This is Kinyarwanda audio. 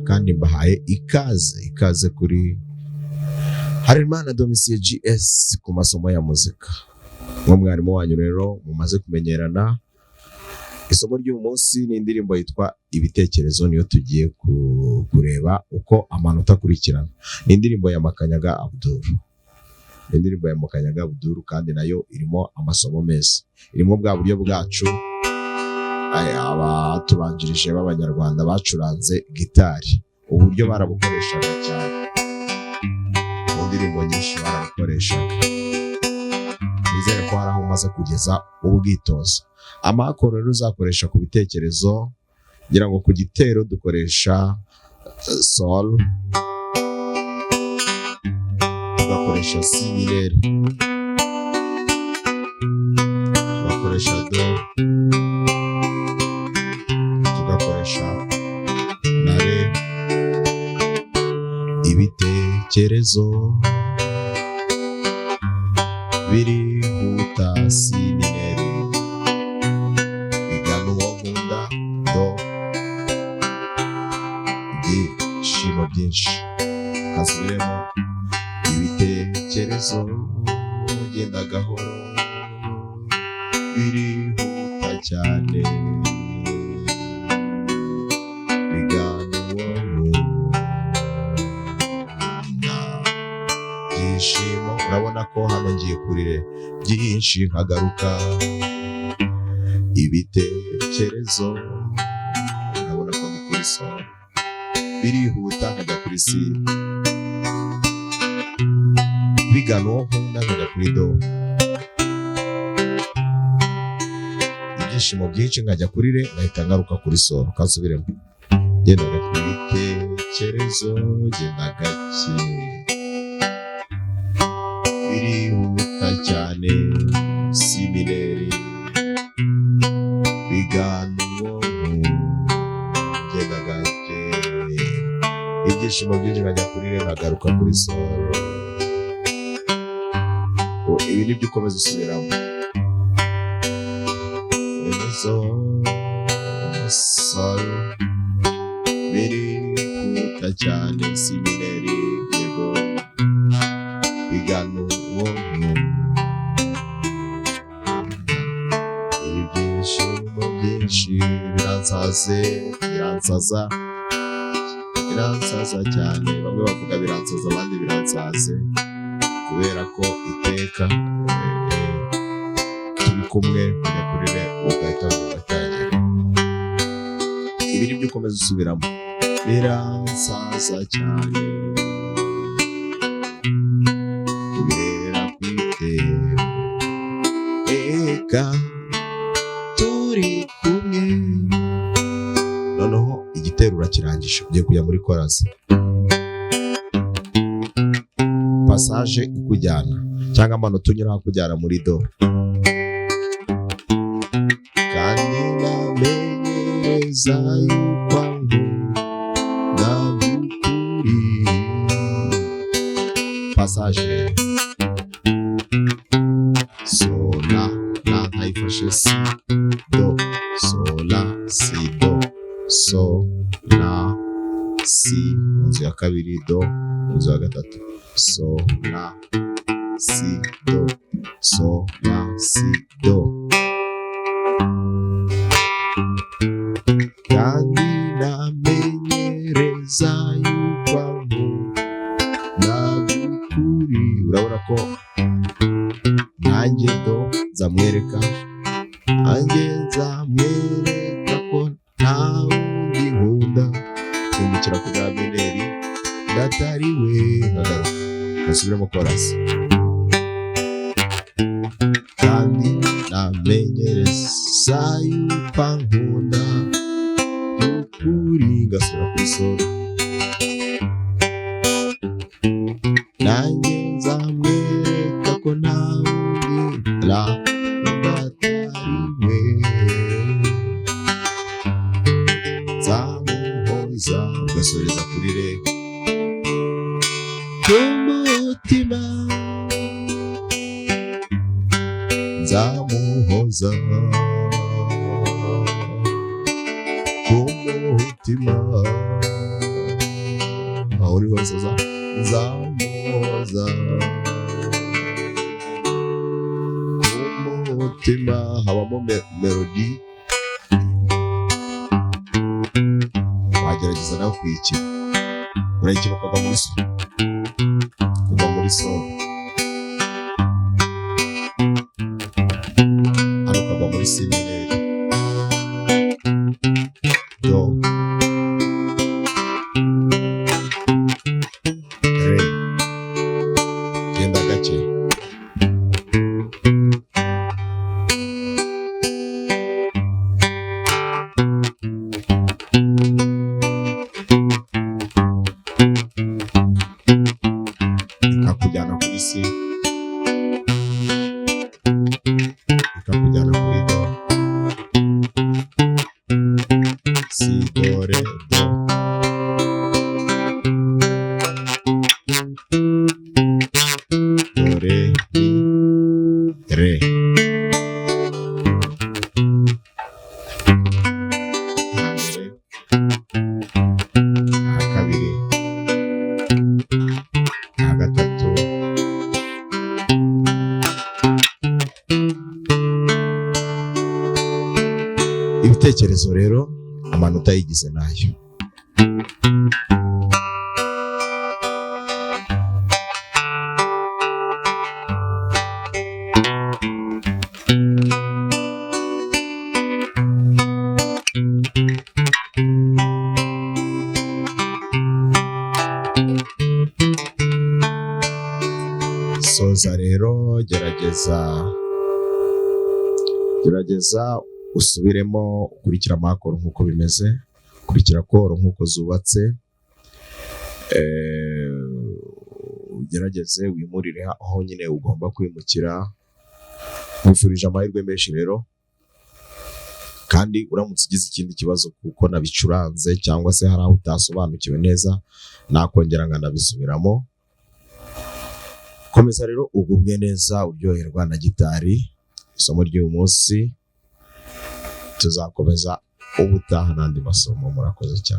kandi mbahaye ikaze kuri Harerimana Domitien GS ku masomo ya muzika. Mwarimu wanyu rero mumaze kumenyerana. Isomo ry'uyu munsi ni indirimbo yitwa Ibitekerezo, niyo tugiye kureba uko amanota akurikirana. Ni indirimbo ya Makanyaga Abdul, kandi nayo irimo amasomo meza. Irimo bwa buryo bwacu abatubanjirije b'Abanyarwanda bacuranze gitari. Uburyo barabukoreshaga cyane mu ndirimbo nyinshi barabukoreshaga. Nizere ko hari aho umaze kugeza ubwitozo. Amakoro rero uzakoresha ku bitekerezo, ngira ngo ku gitero dukoresha sol, tugakoresha si minere, tugakoresha do, tugakoresha na re. Ibitekerezo birihuta si minere, bigana uwo nkunda do. Ibyishimo byinshi, kasubiremo. Ibitekerezo genda gahoro, birihuta cyane, bigana uwo nkunda. Byishimo, urabona ko hano ngiye kurire byinshi nkagaruka. Ibitekerezo, urabona ko ndi kuri sol, birihuta nkajya kuri si, bigana uwo nkunda nkajya kuri do. Ibyishimo byinshi nkajya kuri re, ngahita ngaruka kuri sol. Kasubiremo. Genda ku bitekerezo, genda gake, birihuta cyane si mineri, bigana uwo nkunda gake. Ibyishimo byinshi nkajya kuri re, nkagaruka kuri sol. Ibi nibyo ukomeza usubiramo. Sol, birihuta cyane si mineri, yego, bigana uwo nkunda. Ibyishimo byinshi biransaza cyane. Bamwe bavuga biransaza, abandi biransaze, kubera ko iteka turi kumwe kujya kuri re, ugahita ugatangira. Ibi nibyo ukomeza usubiramo. Biransaza cyane, kubera kwiteka turi kumwe. Noneho igitero urakirangije, ugiye kujya muri chorus. Passage ikujyana cyangwa amanota unyura kujyana muri do. Kandi namenyereza yuko nkunda by'ukuri. Passage sola, la nkayifashe si do, sola si do, so la si mu nzu ya kabiri, do mu nzu ya gatatu, so la si do, so la si do. Kandi namenyereza yuko nkunda by'ukuri. Urabona ko nanjye do nzamwereka, ko nta wundi nkunda. Twungukira ku bwa mineri, ndatari we, nkagaruka. Nasubiremo chorus. Kandi namenyereza yuko nkunda by'ukuri, ngasubira kuri sol. Nanjye nzamwereka ko nta wundi ndatari we, nzamuhoza. Ugasoreza kuri re. Umutima nzamuhoza, umutima aho uri hose nzamuhoza umutima, habamo melody wagerageza nawe kuyikina, urayikina ukava muri solo, hano ukava muri si mineri, do, re, genda gake, ikakujyana kuri si, ikakujyana kuri do, si, do, re, do, do, re, mi, re. Kabiri, gatatu, ibitekerezo rero amanota yigize nayo. Soza rero, gerageza usubiremo, ukurikira amakoro nk'uko bimeze, ukurikira koro nk'uko zubatse, ugerageze wimurire aho nyine ugomba kwimukira. Nkwifurije amahirwe menshi rero, kandi uramutse ugize ikindi kibazo kuko nabicuranze cyangwa se hari aho utasobanukiwe neza, nakongera nkanabisubiramo. Komeza rero ugubwe neza, uryoherwa na gitari. Isomo ry'uyu munsi tuzakomeza ubutaha n'andi masomo. Murakoze cyane.